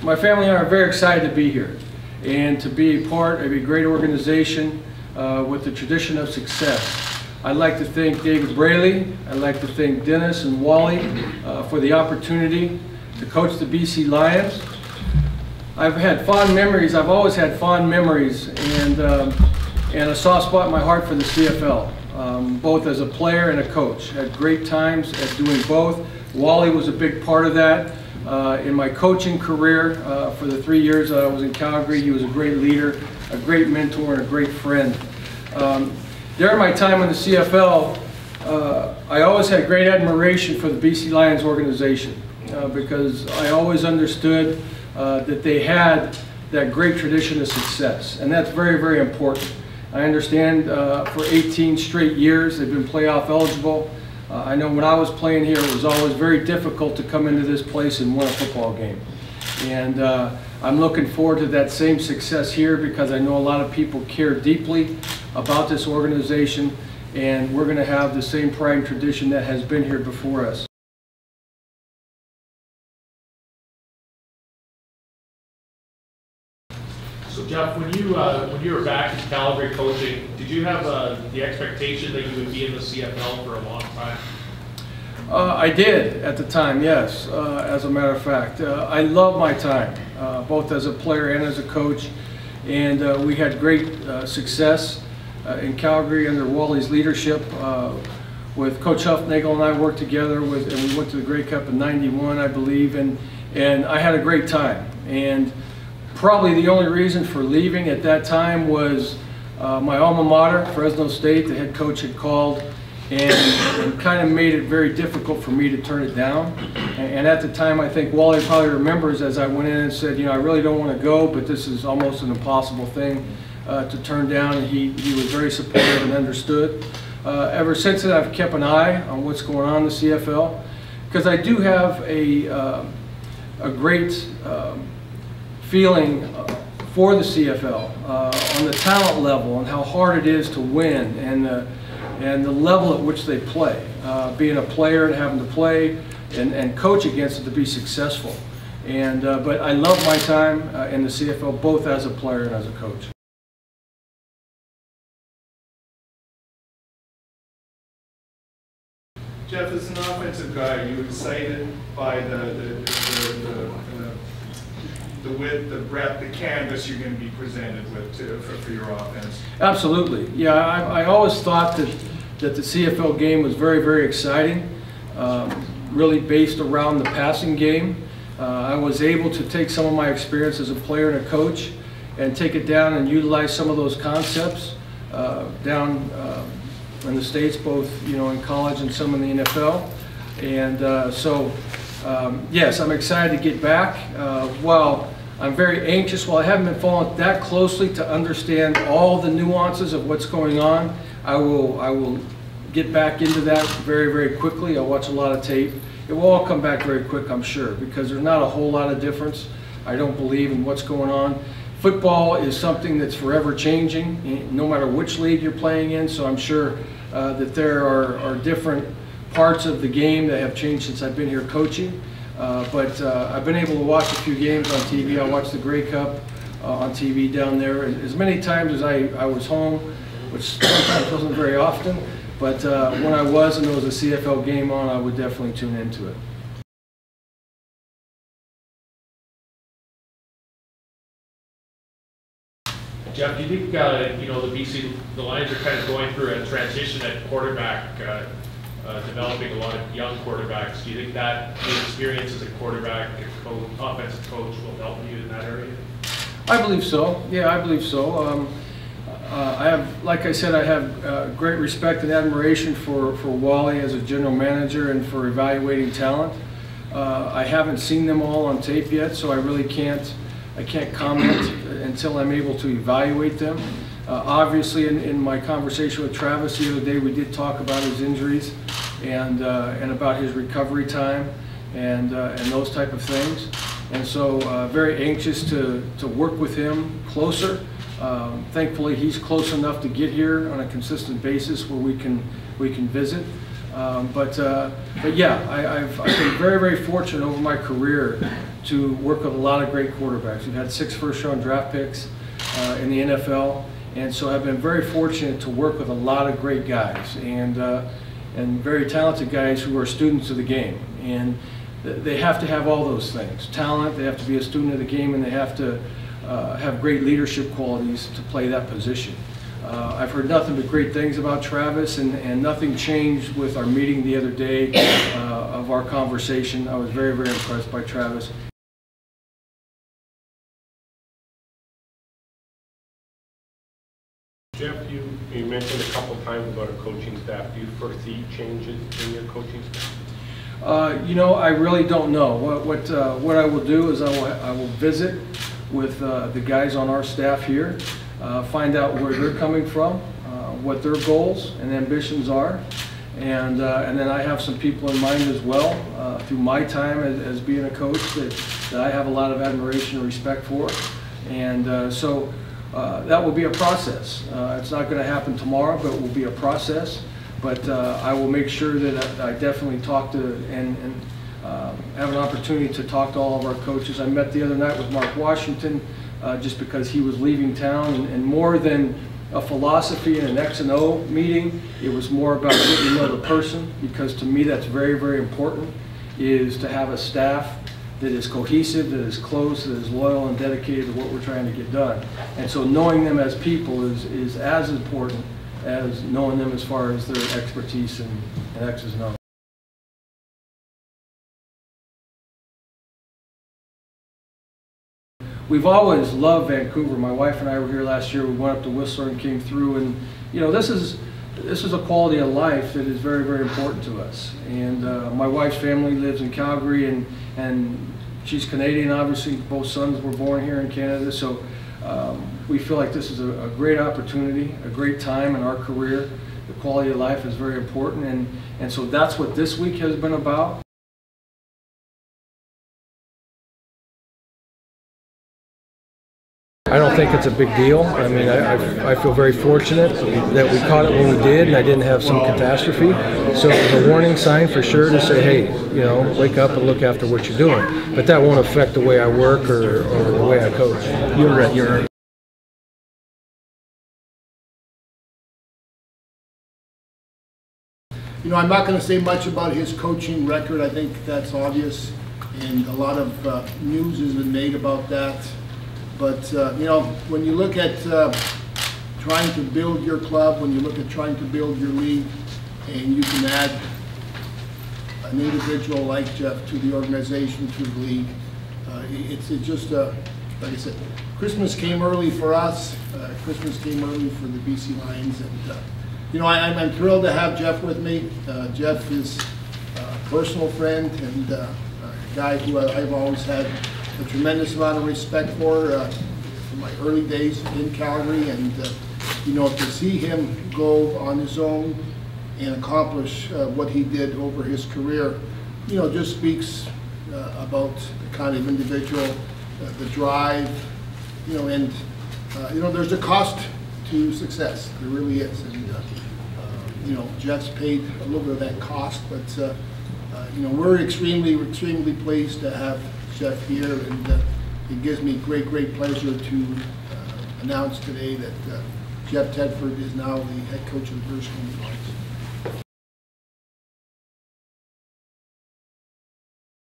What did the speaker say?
My family and I are very excited to be here and to be a part of a great organization with the tradition of success. I'd like to thank David Braley, I'd like to thank Dennis and Wally for the opportunity to coach the BC Lions. I've had fond memories, I've always had fond memories and a soft spot in my heart for the CFL, both as a player and a coach. Had great times at doing both. Wally was a big part of that. In my coaching career for the 3 years that I was in Calgary, he was a great leader, a great mentor, and a great friend. During my time in the CFL, I always had great admiration for the BC Lions organization because I always understood that they had that great tradition of success, and that's very, very important. I understand for 18 straight years they've been playoff eligible. I know when I was playing here, it was always very difficult to come into this place and win a football game. And I'm looking forward to that same success here because I know a lot of people care deeply about this organization, and we're going to have the same pride and tradition that has been here before us. So Jeff, when you were back in Calgary coaching, did you have the expectation that you would be in the CFL for a long time? I did at the time, yes, as a matter of fact. I loved my time, both as a player and as a coach, and we had great success in Calgary under Wally's leadership. With Coach Huffnagel and I worked together, and we went to the Grey Cup in '91, I believe, and I had a great time. And probably the only reason for leaving at that time was my alma mater, Fresno State. The head coach had called and kind of made it very difficult for me to turn it down. And at the time, I think Wally probably remembers as I went in and said, you know, I really don't want to go, but this is almost an impossible thing to turn down. And he was very supportive and understood. Ever since then, I've kept an eye on what's going on in the CFL because I do have a great feeling for the CFL on the talent level and how hard it is to win and the level at which they play. Being a player and having to play and coach against it to be successful. But I love my time in the CFL both as a player and as a coach. Jeff, as an offensive guy, are you excited by the width, the breadth, the canvas you're going to be presented with for your offense? Absolutely. Yeah, I always thought that the CFL game was very, very exciting, really based around the passing game. I was able to take some of my experience as a player and a coach and take it down and utilize some of those concepts down in the States, both in college and some in the NFL. And yes, I'm excited to get back. While I'm very anxious, while I haven't been following that closely to understand all the nuances of what's going on, I will get back into that very, very quickly. I'll watch a lot of tape. It will all come back very quick, I'm sure, because there's not a whole lot of difference, I don't believe, in what's going on. Football is something that's forever changing, no matter which league you're playing in, so I'm sure that there are different parts of the game that have changed since I've been here coaching. But I've been able to watch a few games on TV. I watched the Grey Cup on TV down there as many times as I was home, which sometimes wasn't very often. But when I was and there was a CFL game on, I would definitely tune into it. Jeff, do you think the Lions are kind of going through a transition at quarterback, developing a lot of young quarterbacks? Do you think that the experience as a quarterback, offensive coach, will help you in that area? I believe so. Yeah, I believe so. I have, like I said, I have great respect and admiration for Wally as a general manager and for evaluating talent. I haven't seen them all on tape yet, so I really can't comment until I'm able to evaluate them. Obviously, in my conversation with Travis the other day, we did talk about his injuries and about his recovery time and those type of things. And so, very anxious to work with him closer. Thankfully, he's close enough to get here on a consistent basis where we can visit. But yeah, I've been very, very fortunate over my career to work with a lot of great quarterbacks. We've had 6 first-round draft picks in the NFL, and so I've been very fortunate to work with a lot of great guys and very talented guys who are students of the game. And they have to have all those things: talent, they have to be a student of the game, and they have to have great leadership qualities to play that position. I've heard nothing but great things about Travis, and nothing changed with our meeting the other day of our conversation. I was very, very impressed by Travis. Jeff, you mentioned a couple times about a coaching staff. Do you foresee changes in your coaching staff? You know, I really don't know. What I will do is I will visit with the guys on our staff here, find out where they're coming from, what their goals and ambitions are, and then I have some people in mind as well through my time as being a coach that I have a lot of admiration and respect for, and so that will be a process. It's not going to happen tomorrow, but it will be a process. But I will make sure that I definitely talk to and have an opportunity to talk to all of our coaches. I met the other night with Mark Washington just because he was leaving town, and more than a philosophy and an X and O meeting, it was more about getting to know the person, because to me that's very, very important, is to have a staff that is cohesive, that is close, that is loyal and dedicated to what we're trying to get done. And so knowing them as people is as important as knowing them as far as their expertise and X's and O's. We've always loved Vancouver. My wife and I were here last year. We went up to Whistler and came through, and you know, this is a quality of life that is very, very important to us. And my wife's family lives in Calgary, and she's Canadian, obviously. Both sons were born here in Canada, so we feel like this is a great opportunity, a great time in our career. The quality of life is very important, and so that's what this week has been about. I don't think it's a big deal. I mean, I feel very fortunate that we caught it when we did, and I didn't have some catastrophe. So it was a warning sign for sure to say, hey, you know, wake up and look after what you're doing. But that won't affect the way I work or the way I coach. You're right. You know, I'm not going to say much about his coaching record. I think that's obvious, and a lot of news has been made about that. But, you know, when you look at trying to build your club, when you look at trying to build your league, and you can add an individual like Jeff to the organization, to the league, it's just, like I said, Christmas came early for us. Christmas came early for the BC Lions. And, you know, I'm thrilled to have Jeff with me. Jeff is a personal friend and a guy who I've always had a tremendous amount of respect for from my early days in Calgary, and you know, to see him go on his own and accomplish what he did over his career, you know, just speaks about the kind of individual, the drive, you know, and you know, there's a cost to success. There really is, and you know, Jeff's paid a little bit of that cost, but you know, we're extremely pleased to have Jeff here, and it gives me great pleasure to announce today that Jeff Tedford is now the head coach of the British Columbia Lions.